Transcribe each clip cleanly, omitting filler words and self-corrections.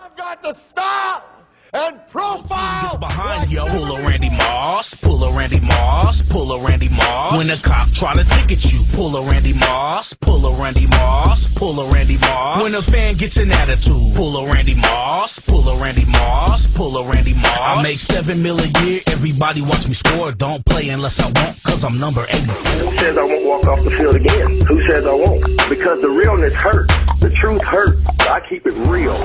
I've got the style and profile. Is behind yo. Pull a Randy Moss, pull a Randy Moss, pull a Randy Moss. When a cop try to ticket you, pull a Randy Moss, pull a Randy Moss, pull a Randy Moss. When a fan gets an attitude, pull a Randy Moss, pull a Randy Moss, pull a Randy Moss. I make $7 million a year, everybody watch me score. Don't play unless I want, cause I'm number 84. Who says I won't walk off the field again? Who says I won't? Because the realness hurts. The truth hurts. I keep it real.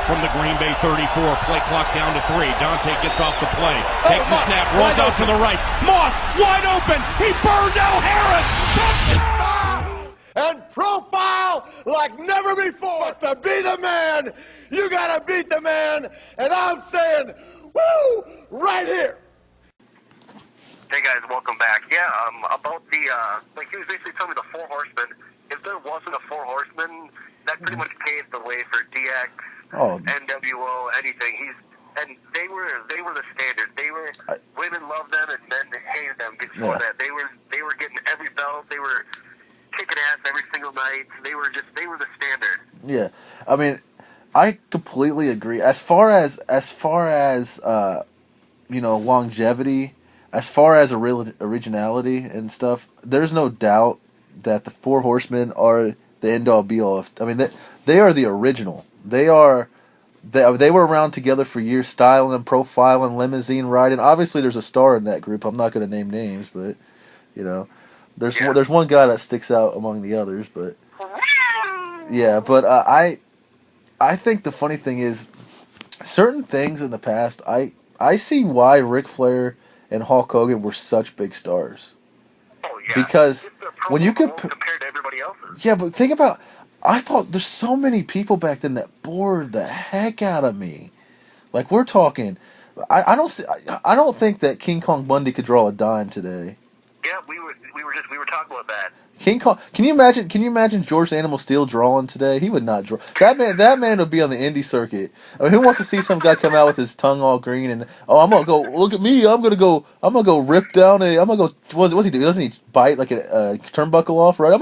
From the Green Bay 34, play clock down to 3. Dante gets off the play, takes a snap, rolls out to the right. Moss wide open. He burned out Harris. Touchdown! And profile like never before. To beat a man, you gotta beat the man. And I'm saying, woo, right here. Hey guys, welcome back. Yeah, about the, like he was basically telling me the Four Horsemen. If there wasn't a Four Horsemen, that pretty much paved the way for DX, NWO, anything. And they were the standard. Women loved them and men hated them before that. They were getting every belt. They were kicking ass every single night. They were the standard. Yeah, I mean, I completely agree. As far as longevity, as far as originality and stuff, there's no doubt that the Four Horsemen are the end all be all. I mean, they are the original. They were around together for years, styling and profiling, limousine riding. Obviously, there's a star in that group. I'm not going to name names, but there's one guy that sticks out among the others. But yeah, but I think the funny thing is, certain things in the past, I see why Ric Flair and Hulk Hogan were such big stars. Oh yeah, because when you compared to everybody else's. Yeah, but think about. I thought there's so many people back then that bored the heck out of me. Like we're talking, I don't think that King Kong Bundy could draw a dime today. Yeah, we were talking about that. King Kong. Can you imagine George Animal Steel drawing today? He would not draw. That man would be on the indie circuit. I mean, who wants to see some guy come out with his tongue all green and I'm gonna go look at me. I'm gonna go rip down I'm gonna go. What's he do? Doesn't he bite like a turnbuckle off? Right? I'm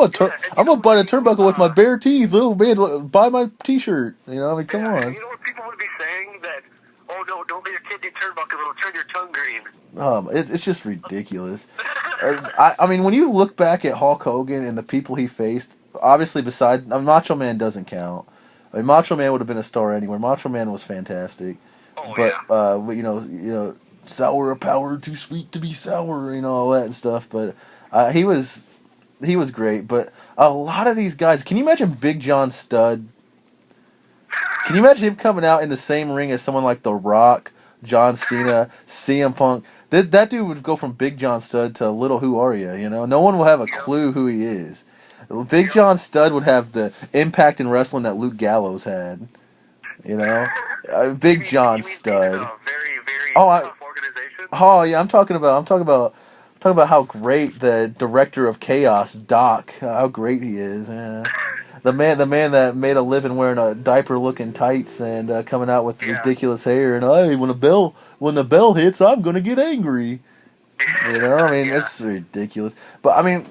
gonna bite a turnbuckle with my bare teeth. Oh man, look, buy my T-shirt. I mean, come on. You know what people would be saying? That no, don't let your kid do turnbuckle. It'll turn your tongue green. It's just ridiculous. I mean, when you look back at Hulk Hogan and the people he faced, obviously besides Macho Man doesn't count. I mean, Macho Man would have been a star anywhere. Macho Man was fantastic, but sour a power too sweet to be sour, all that and stuff. But he was great. But a lot of these guys, can you imagine Big John Studd? Can you imagine him coming out in the same ring as someone like The Rock, John Cena, CM Punk? That dude would go from Big John Studd to Little Who Are Ya? No one will have a clue who he is. Big John Studd would have the impact in wrestling that Luke Gallows had. Big John Studd. Very, very tough organization. Oh yeah, I'm talking about how great the director of Chaos, Doc, how great he is. Yeah. The man that made a living wearing a diaper-looking tights and coming out with ridiculous hair, and hey, when the bell hits, I'm gonna get angry. It's ridiculous. But I mean,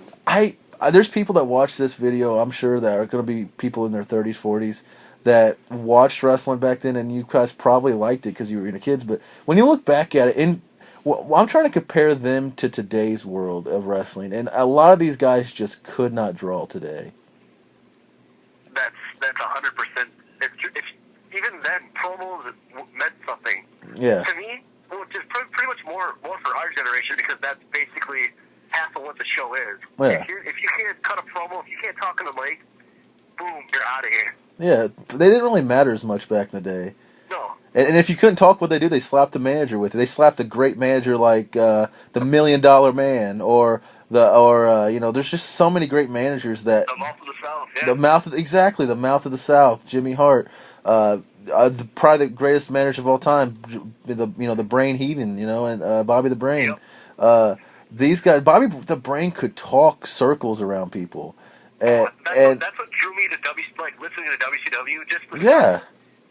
there's people that watch this video. I'm sure that are gonna be people in their 30s, 40s that watched wrestling back then, and you guys probably liked it because you were kids. But when you look back at it, I'm trying to compare them to today's world of wrestling, and a lot of these guys just could not draw today. That's 100%. Even then, promos meant something. Yeah. To me, which is pretty much more for our generation because that's basically half of what the show is. Yeah. If you can't cut a promo, if you can't talk in the mic, boom, you're out of here. Yeah, they didn't really matter as much back in the day. No. And if you couldn't talk, what they do, they slapped a manager with it. They slapped a great manager like the $1 Million Man, or there's just so many great managers that the Mouth of the South. Yeah. The Mouth of the South, Jimmy Hart, probably the greatest manager of all time, the Brain Heenan, and Bobby the Brain. Yep. These guys, Bobby the Brain could talk circles around people, that's what drew me to listening to WCW.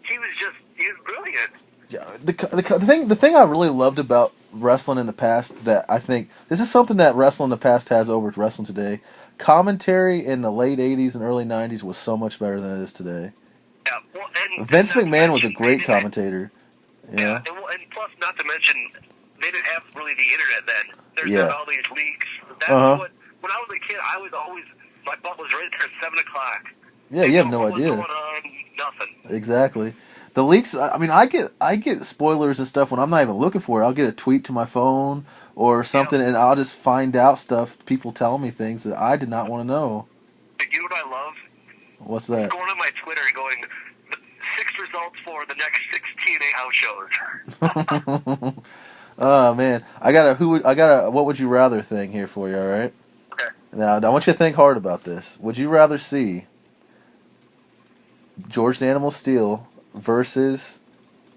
He was brilliant. Yeah, the thing I really loved about wrestling in the past, that I think this is something that wrestling in the past has over wrestling today. Commentary in the late 80s and early 90s was so much better than it is today. Yeah, well, and Vince and McMahon was a they great didn't- commentator. Yeah, and plus, not to mention, they didn't have really the internet then. There's Yeah. not all these leaks. That's what. When I was a kid, I was always my butt was right there at 7 o'clock. Yeah, you have no What was idea. going on? Nothing. Exactly. The leaks. I mean, I get spoilers and stuff when I'm not even looking for it. I'll get a tweet to my phone or something, and I'll just find out stuff. People tell me things that I did not want to know. You know what I love? What's that? Going on my Twitter and going 6 results for the next 6 TNA house shows. Oh man, I got a what would you rather thing here for you. All right. Okay. Now I want you to think hard about this. Would you rather see George the Animal Steel versus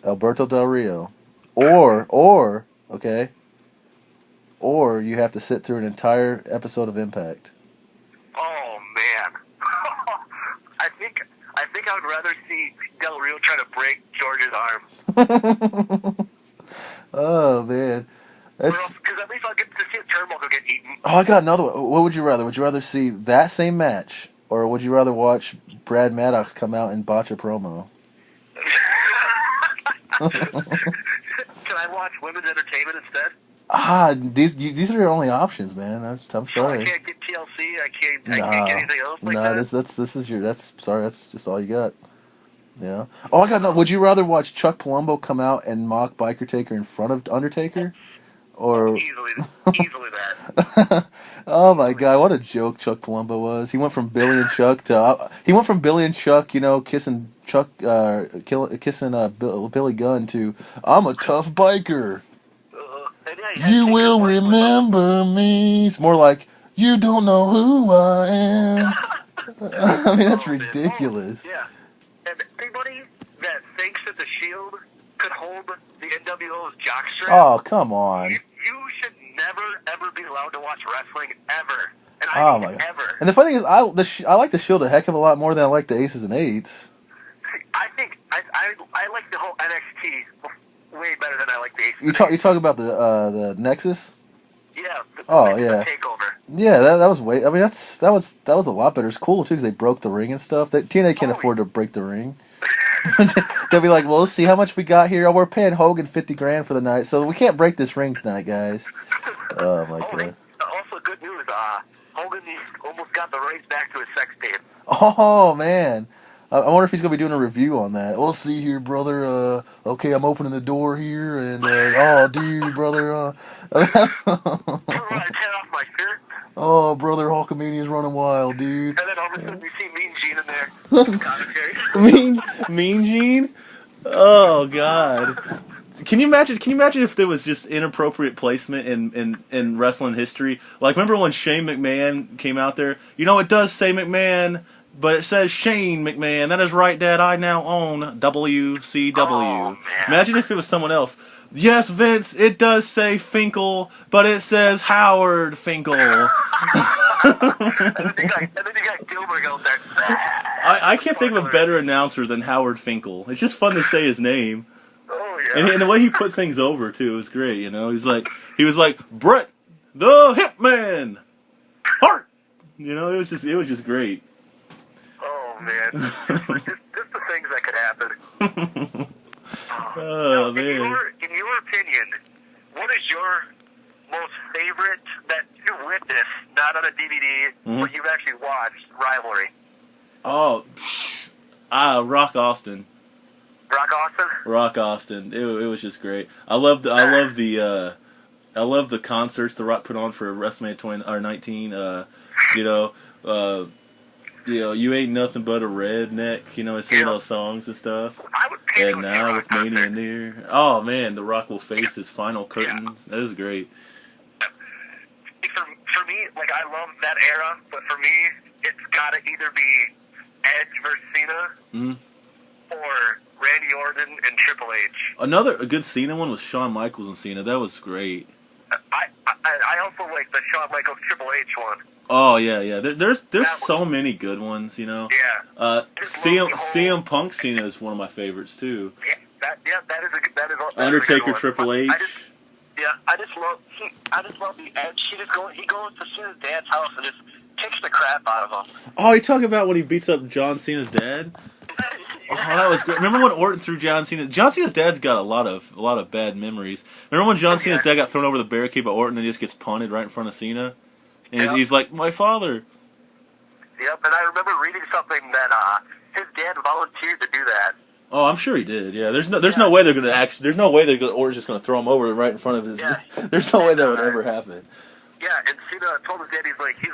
Alberto Del Rio, or you have to sit through an entire episode of Impact? Oh man, I think I would rather see Del Rio try to break George's arm. Oh man, that's because at least I'll get to see a turnbuckle get eaten. oh, I got another one. What would you rather? Would you rather see that same match, or would you rather watch Brad Maddox come out and botch a promo? Can I watch women's entertainment instead? These are your only options, man. I'm sorry. I can't get TLC. I can't get anything else like that. That's just all you got. Yeah. Oh, I got no. Would you rather watch Chuck Palumbo come out and mock Biker Taker in front of Undertaker, or easily that? Oh my God, what a joke Chuck Palumbo was. He went from Billy and Chuck to kissing Chuck, kissing Billy Gunn to I'm a tough biker. You will remember me. It's more like you don't know who I am. I mean, that's ridiculous. Yeah. And anybody that thinks that the Shield could hold the NWO's jockstrap, Oh, come on. you should never, ever be allowed to watch wrestling ever. And Oh I my mean God. ever. And the funny thing is, I like the Shield a heck of a lot more than I like the Aces and Eights. I think I like the whole NXT way better than I like the Aces. You talk about the Nexus? Yeah. Yeah. Takeover. Yeah, that was way. I mean, that was a lot better. It's cool too because they broke the ring and stuff. TNA can't afford to break the ring. They'll be like, well, let's see how much we got here. Oh, we're paying Hogan $50,000 for the night, so we can't break this ring tonight, guys. Oh my God. Also, good news. Hogan almost got the rights back to his sex tape. Oh man. I wonder if he's going to be doing a review on that. We'll see here, brother. Okay, I'm opening the door here, and oh, dude, brother. Tear off my shirt. Oh, brother, Hulkamania's running wild, dude. And then all of a sudden you see Mean Gene in there. Commentary. Mean Gene? Oh God. Can you imagine if there was just inappropriate placement in wrestling history? Like, remember when Shane McMahon came out there? You know, it does say McMahon, but it says Shane McMahon. That is right, Dad. I now own WCW. Oh, Imagine if it was someone else. Yes, Vince, it does say Finkel, but it says Howard Finkel. And then you got Gilbert out there. I can't think of a better announcer than Howard Finkel. It's just fun to say his name. Oh, yeah. And the way he put things over, too, was great, you know? He was like, Brett, the Hitman, Hart! You know, it was just great. Oh, man. just the things that could happen. Oh, now, man. In your opinion, what is your most favorite that you witnessed, not on a DVD, but you've actually watched, rivalry? Oh, Rock Austin. Rock Austin? Rock Austin. It was just great. I love the concerts The Rock put on for WrestleMania 19. You ain't nothing but a redneck. You know, singing those songs and stuff. And now with Mania near, oh man, The Rock will face his final curtain. Yeah. That is great. For me, like, I love that era, but for me, it's got to either be Edge versus Cena or Randy Orton and Triple H. A good Cena one was Shawn Michaels and Cena. That was great. I also like the Shawn Michaels Triple H one. Oh yeah. There's so many good ones, you know. Yeah. CM Punk Cena is one of my favorites too. That is Undertaker Triple H. I just love the Edge. He goes to Cena's dad's house and just kicks the crap out of him. Oh, you talking about when he beats up John Cena's dad? Oh, that was great. Remember when Orton threw John Cena? John Cena's dad's got a lot of bad memories. Remember when John Cena's dad got thrown over the barricade by Orton and he just gets punted right in front of Cena? And he's like, my father. Yep, and I remember reading something that his dad volunteered to do that. Oh, I'm sure he did. Yeah, there's no way they're gonna Orton's just gonna throw him over right in front of his. Yeah. There's no way that would ever happen. Yeah, and Cena told his dad, he's like, he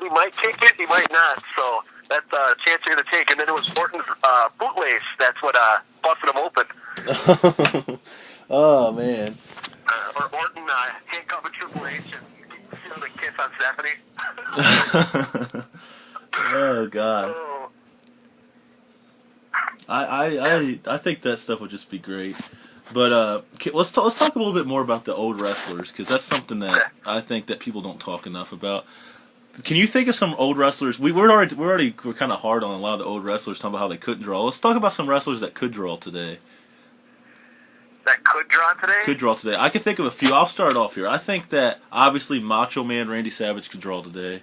might kick it, he might not. So that's a chance you're gonna take. And then it was Orton's bootlace. That's what busted him open. Oh man. Or Orton handcuffing Triple H and stealing a kiss on Stephanie. Oh God. I think that stuff would just be great. But let's talk a little bit more about the old wrestlers, because that's something that I think that people don't talk enough about. Can you think of some old wrestlers? We're kind of hard on a lot of the old wrestlers, talking about how they couldn't draw. Let's talk about some wrestlers that could draw today. That could draw today? Could draw today. I can think of a few. I'll start off here. I think that obviously Macho Man Randy Savage could draw today.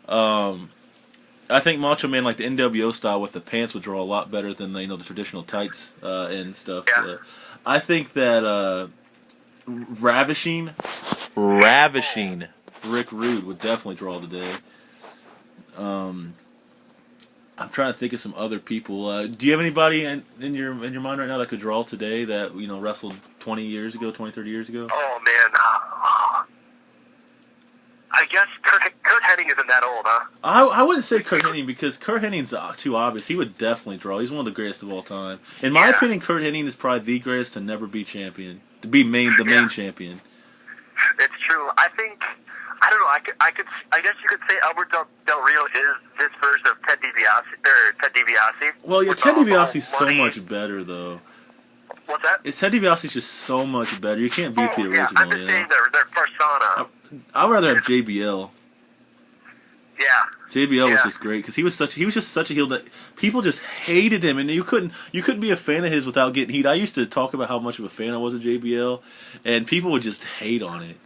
I think Macho Man, like the NWO style with the pants, would draw a lot better than the traditional tights and stuff. Yeah. I think that Ravishing Rick Rude would definitely draw today. I'm trying to think of some other people. Do you have anybody in your mind right now that could draw today that wrestled 20 years ago, 20, 30 years ago? Oh man, I guess Kurt Hennig isn't that old, huh? I wouldn't say Kurt Hennig, because Kurt Hennig's too obvious. He would definitely draw. He's one of the greatest of all time. In my opinion, Kurt Hennig is probably the greatest to never be champion, to be main champion. It's true. I think, I don't know. I guess you could say Albert Del Rio is this version of Ted DiBiase. Well, yeah, Ted DiBiase's so much better, though. What's that? Ted DiBiase's just so much better. You can't beat the original. Yeah, I'm just saying their persona. I'd rather have JBL. Yeah. JBL was just great because he was just such a heel that people just hated him, and you couldn't be a fan of his without getting heat. I used to talk about how much of a fan I was of JBL, and people would just hate on it.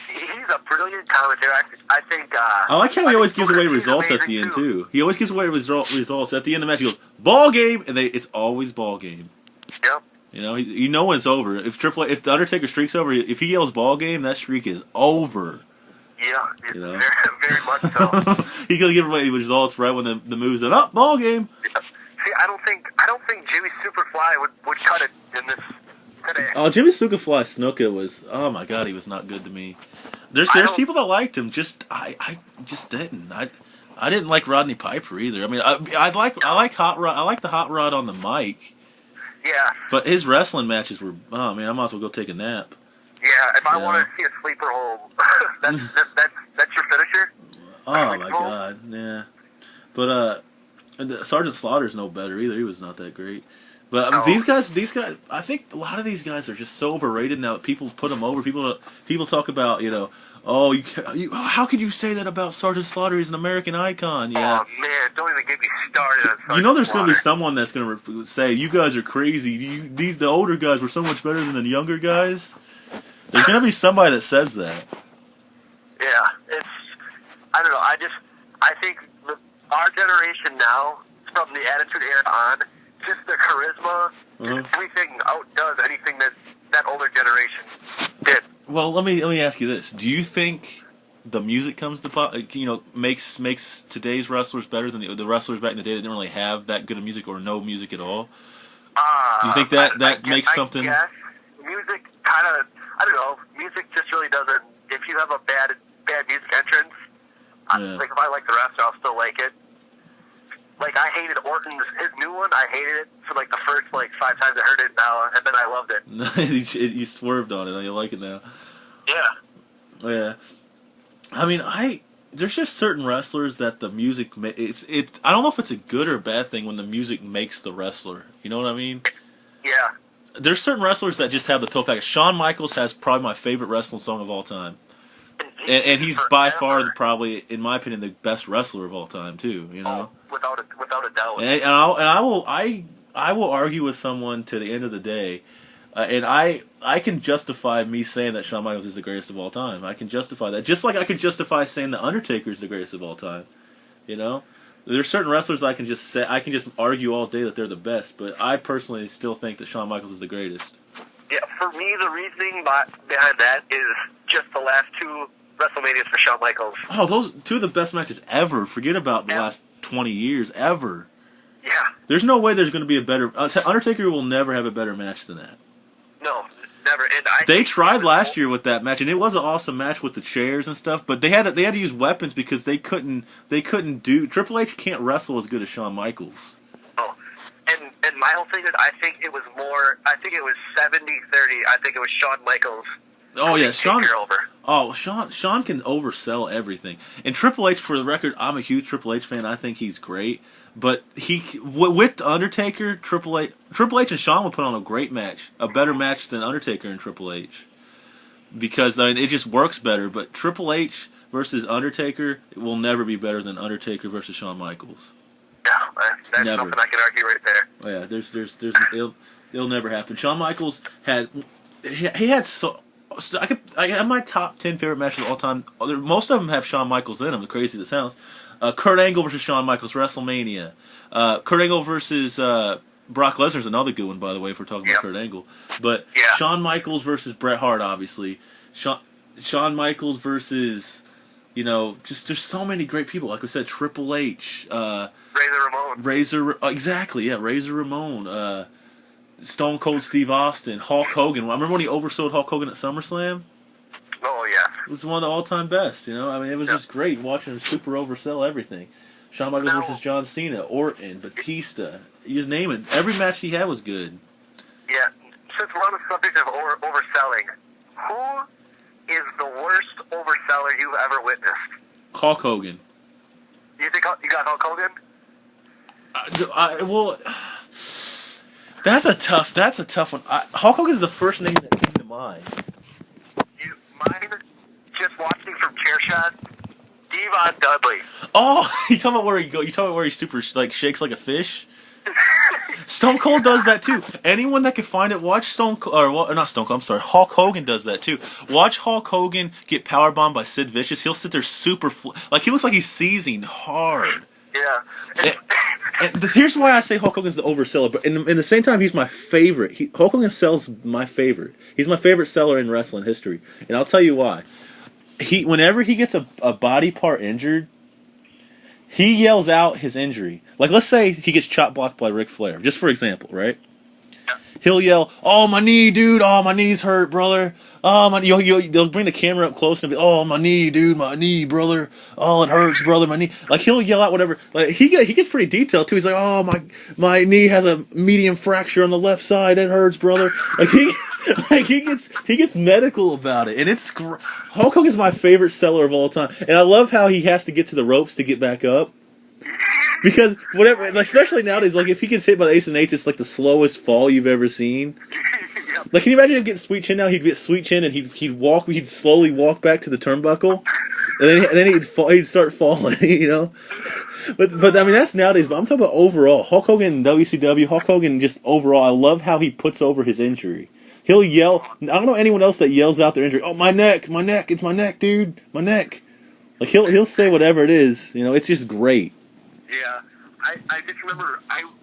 He's a brilliant commentator. I think. I like how he always gives away results at the end too. He always gives away results at the end of the match. He goes ball game, and it's always ball game. Yep. You know when it's over. If the Undertaker streak's over, if he yells ball game, that streak is over. Yeah, very much so. He's gonna give away results right when the move's up. Ball game. Yeah. See, I don't think Jimmy Superfly would cut it in this today. Oh, Jimmy Superfly Snuka was. Oh my God, he was not good to me. There's people that liked him. I just didn't. I didn't like Rodney Piper either. I mean, I like Hot Rod. I like the Hot Rod on the mic. Yeah. But his wrestling matches were. Oh man, I might as well go take a nap. Yeah, if I want to see a sleeper hold, that's your finisher. Oh my God, yeah. But Sergeant Slaughter's no better either. He was not that great. But these guys, I think a lot of these guys are just so overrated now. People put them over. People talk about oh, how could you say that about Sergeant Slaughter? He's an American icon. Yeah. Oh man, don't even get me started on Sergeant there's going to be Slaughter. someone that's going to say you guys are crazy. The older guys were so much better than the younger guys. There's going to be somebody that says that. Yeah, I don't know. I think our generation now, from the Attitude Era on, just the charisma, everything outdoes anything that older generation did. Well, let me ask you this: do you think the music comes to makes today's wrestlers better than the wrestlers back in the day that didn't really have that good of music or no music at all? Do you think that makes something? Yes, music kind of. I don't know. Music just really doesn't. If you have a bad music entrance, like if I like the wrestler, I'll still like it. Like I hated his new one. I hated it for like the first 5 times I heard it now, and then I loved it. You swerved on it. You like it now. Yeah. Yeah. I mean, there's just certain wrestlers that the music I don't know if it's a good or bad thing when the music makes the wrestler. You know what I mean? Yeah. There's certain wrestlers that just have the total package. Shawn Michaels has probably my favorite wrestling song of all time. And he's by far probably, in my opinion, the best wrestler of all time too. Without a doubt. And I will argue with someone to the end of the day, and I can justify me saying that Shawn Michaels is the greatest of all time. I can justify that, just like I could justify saying the Undertaker is the greatest of all time. There's certain wrestlers I can just argue all day that they're the best, but I personally still think that Shawn Michaels is the greatest. Yeah, for me, the reasoning behind that is just the last 2 WrestleManias for Shawn Michaels. Oh, those 2 of the best matches ever. Forget about the last 20 years, ever. Yeah. There's no way there's going to be a better... Undertaker will never have a better match than that. No, never. And they tried last year with that match, and it was an awesome match with the chairs and stuff. But they had to use weapons because they couldn't do. Triple H can't wrestle as good as Shawn Michaels. Oh, and my whole thing is, I think it was 70-30. I think it was Shawn Michaels. Oh yeah, Shawn. Over. Oh, Shawn can oversell everything. And Triple H, for the record, I'm a huge Triple H fan. I think he's great. But with Undertaker, Triple H and Shawn will put on a great match, a better match than Undertaker and Triple H, because it just works better. But Triple H versus Undertaker will never be better than Undertaker versus Shawn Michaels. Yeah, that's never. Something I can argue right there. Oh, yeah, it'll never happen. Shawn Michaels had I have my top 10 favorite matches of all time. Most of them have Shawn Michaels in them. The crazy as it sounds. Kurt Angle versus Shawn Michaels, WrestleMania. Kurt Angle versus Brock Lesnar is another good one, by the way, if we're talking about Kurt Angle. But Shawn Michaels versus Bret Hart, obviously. Shawn Michaels versus, just there's so many great people. Like we said, Triple H. Razor Ramon. Exactly, yeah, Razor Ramon. Stone Cold Steve Austin. Hulk Hogan. I remember when he oversold Hulk Hogan at SummerSlam? Oh, yeah. It was one of the all-time best, it was just great watching him super oversell everything. Shawn Michaels versus John Cena, Orton, Batista, you just name it. Every match he had was good. Yeah. Since we're on the subject of overselling, who is the worst overseller you've ever witnessed? Hulk Hogan. You think you got Hulk Hogan? That's a tough one. Hulk Hogan is the first name that came to mind. Mine, just watching from chair shot, Devon Dudley. Oh, you talking about where he super shakes like a fish? Stone Cold does that too. Anyone that can find it, watch Hulk Hogan does that too. Watch Hulk Hogan get powerbombed by Sid Vicious. He'll sit there super he looks like he's seizing hard. Yeah. And here's why I say Hulk Hogan's the overseller, but in the same time, he's my favorite. Hulk Hogan sells my favorite. He's my favorite seller in wrestling history, and I'll tell you why. Whenever he gets a body part injured, he yells out his injury. Like, let's say he gets chop blocked by Ric Flair, just for example, right? He'll yell, "Oh, my knee, dude! Oh, my knee's hurt, brother! Oh, my..." They'll bring the camera up close and be, "Oh, my knee, dude! My knee, brother! Oh, it hurts, brother! My knee!" Like, he'll yell out whatever. Like, he gets pretty detailed too. He's like, "Oh, my knee has a medium fracture on the left side. It hurts, brother!" Like he gets medical about it, and it's Hulk Hogan's my favorite seller of all time, and I love how he has to get to the ropes to get back up. Because whatever, especially nowadays, like if he gets hit by the Ace and Eights, it's like the slowest fall you've ever seen. Like, can you imagine him getting Sweet Chin now? He'd get Sweet Chin and he'd slowly walk back to the turnbuckle, and then he'd start falling, But I mean that's nowadays. But I'm talking about overall, Hulk Hogan in WCW, Hulk Hogan just overall. I love how he puts over his injury. He'll yell. I don't know anyone else that yells out their injury. "Oh, my neck, it's my neck, dude, my neck." Like he'll say whatever it is. It's just great. Yeah, I just remember, I'll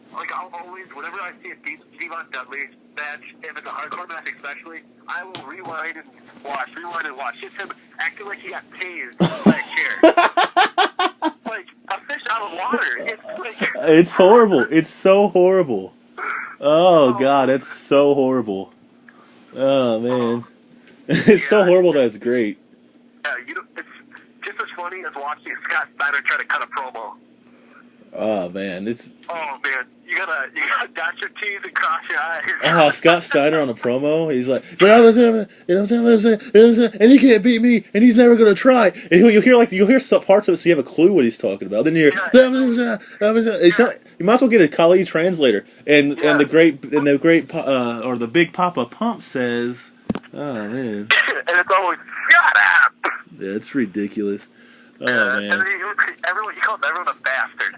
always, whenever I see a Devon Dudley match, if it's a hardcore match especially, I will rewind and watch. Just him acting like he got tased by a chair. Like a fish out of water. It's horrible. It's so horrible. Oh, God, it's so horrible. Oh, man. It's so horrible that it's great. Yeah, it's just as funny as watching Scott Steiner try to cut a promo. Oh man, Oh man, you gotta dot your T's and cross your I's. Oh, Scott Steiner on a promo. He's like, and he can't beat me, and he's never gonna try. And you'll hear some parts of it, so you have a clue what he's talking about. Then you hear, you might as well get a Kali translator. And the Big Papa Pump says, oh man, and it's always shut up. Yeah, it's ridiculous. Oh man! And he calls everyone a bastard.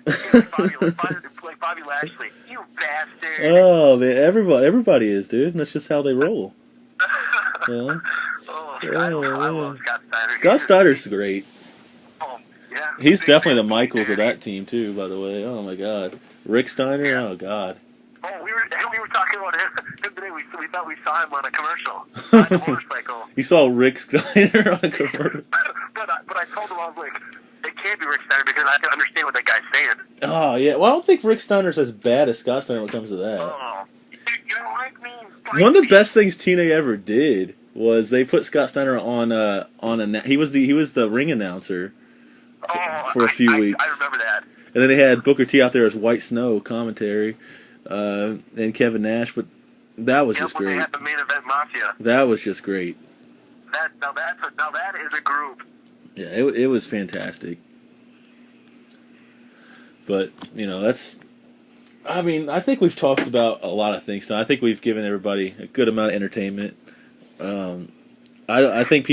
like Bobby Lashley, you bastard. Oh man, everybody is, dude. And that's just how they roll. I love Scott Steiner. Scott Steiner's great. Yeah, Yeah. He's definitely the Michaels of that team too. By the way, oh my God, Rick Steiner. Yeah. Oh God. Oh, we were talking about him today. We thought we saw him on a commercial on a motorcycle. You saw Rick Steiner on a commercial. but I told him, I was like, it can't be Rick Steiner because I can understand what that guy's saying. Oh yeah. Well, I don't think Rick Steiner's as bad as Scott Steiner when it comes to that. Oh, you don't like me? One of the best things TNA ever did was they put Scott Steiner on he was the ring announcer for a few weeks. I remember that. And then they had Booker T out there as White Snow commentary, and Kevin Nash. But that was just when great. They had the main event Mafia. That was just great. Now that is a group. Yeah, it was fantastic. But that's. I mean, I think we've talked about a lot of things now. I think we've given everybody a good amount of entertainment. I think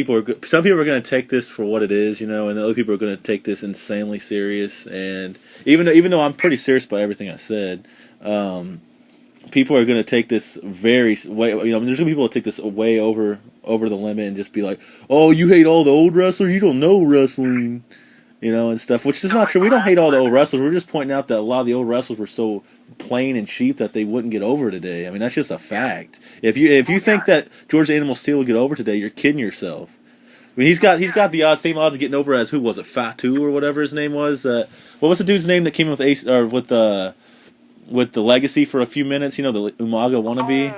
some people are going to take this for what it is, and other people are going to take this insanely serious. And even though I'm pretty serious about everything I said, people are going to take this there's going to be people that take this way over the limit and just be like, "Oh, you hate all the old wrestlers? You don't know wrestling." And stuff, which is not true. We don't hate all the old wrestlers. We're just pointing out that a lot of the old wrestlers were so plain and cheap that they wouldn't get over today. I mean, that's just a fact. If you think that George Animal Steel will get over today, you're kidding yourself. I mean, he's got the same odds of getting over as who was it, Fatu or whatever his name was. What was the dude's name that came in with Ace or with the Legacy for a few minutes? The Umaga wannabe.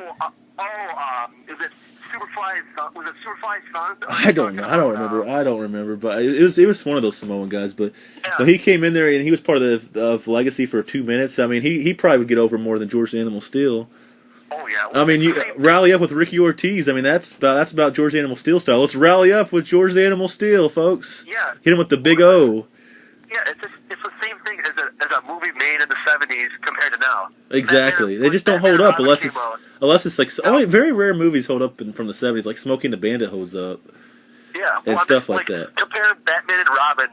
Is it Superfly's son? Was it Superfly's son? I don't know. I don't remember. But it was one of those Samoan guys. But he came in there and he was part of Legacy for 2 minutes. I mean, he probably would get over more than George the Animal Steel. Oh yeah. I mean, you rally up with Ricky Ortiz. I mean, that's about George the Animal Steel style. Let's rally up with George the Animal Steel, folks. Yeah. Hit him with the big O. Yeah, it's the same thing as a movie made in the 70s compared to now. Exactly. They just don't hold up unless it's like only very rare movies hold up from the 70s, like Smokey and the Bandit holds up. Yeah. And stuff like that. Compare Batman and Robin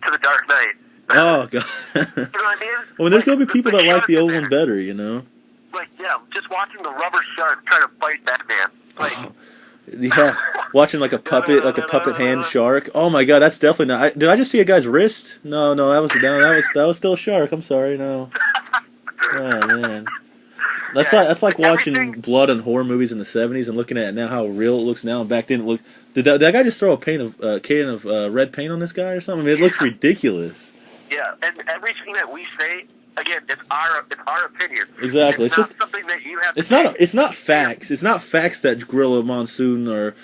to The Dark Knight. Oh god. You know what I mean? Well, there's gonna be people that like the old one better, Like, yeah, just watching the rubber shark try to fight Batman. Like, yeah, watching like a puppet hand shark. Oh my god, that's definitely not. Did I just see a guy's wrist? No, that was still a shark. I'm sorry, no. Oh man, that's like watching blood and horror movies in the 70s and looking at it now how real it looks now. And back then it looked. Did that guy just throw a can of red paint on this guy or something? I mean, it looks ridiculous. Yeah, and everything that we say. Again, it's our opinion. Exactly. It's not something that you have. It's not facts. It's not facts that Gorilla Monsoon or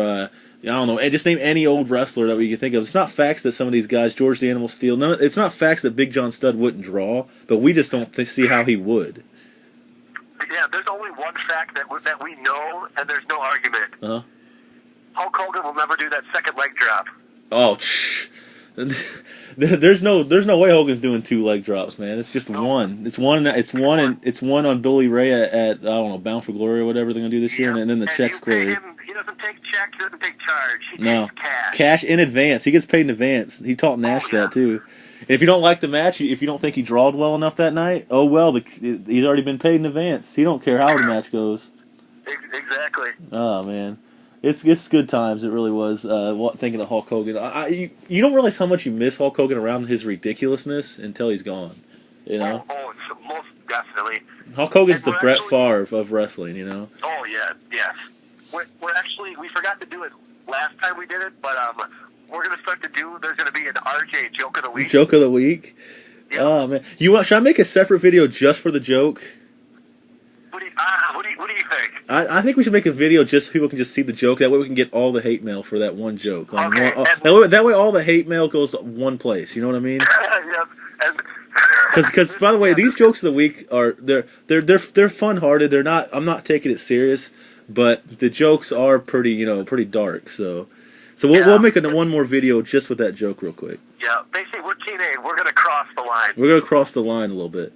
I don't know. Just name any old wrestler that we can think of. It's not facts that some of these guys, George the Animal Steel. It's not facts that Big John Studd wouldn't draw, but we just don't see how he would. Yeah, there's only one fact that we know, and there's no argument. Uh-huh. Hulk Hogan will never do that second leg drop. Oh, there's no way Hogan's doing 2 leg drops, man. It's just one. It's one on Billy Ray at I don't know, Bound for Glory or whatever they're gonna do this year, and then the check's cleared. He doesn't take checks. He doesn't take charge. He No, takes cash. Cash in advance. He gets paid in advance. He taught Nash that too. And if you don't like the match, if you don't think he drawed well enough that night, oh well, he's already been paid in advance. He don't care how the match goes. Exactly. Oh man. It's good times. It really was. Thinking of Hulk Hogan, you don't realize how much you miss Hulk Hogan around his ridiculousness until he's gone. Oh, it's most definitely. Hulk Hogan's the Brett Favre of wrestling. Oh yeah, yes. We forgot to do it last time we did it, but we're gonna start to do. There's gonna be an RJ joke of the week. Joke of the week. Yeah. Oh man, should I make a separate video just for the joke? What do you think? I think we should make a video just so people can just see the joke. That way we can get all the hate mail for that one joke. Okay. That way all the hate mail goes one place. You know what I mean? Yep. Because by the way, these jokes of the week they're fun-hearted. They're not. I'm not taking it serious, but the jokes are pretty dark. So we'll make one more video just with that joke real quick. Yeah. Basically, we're TNA. We're gonna cross the line. We're gonna cross the line a little bit.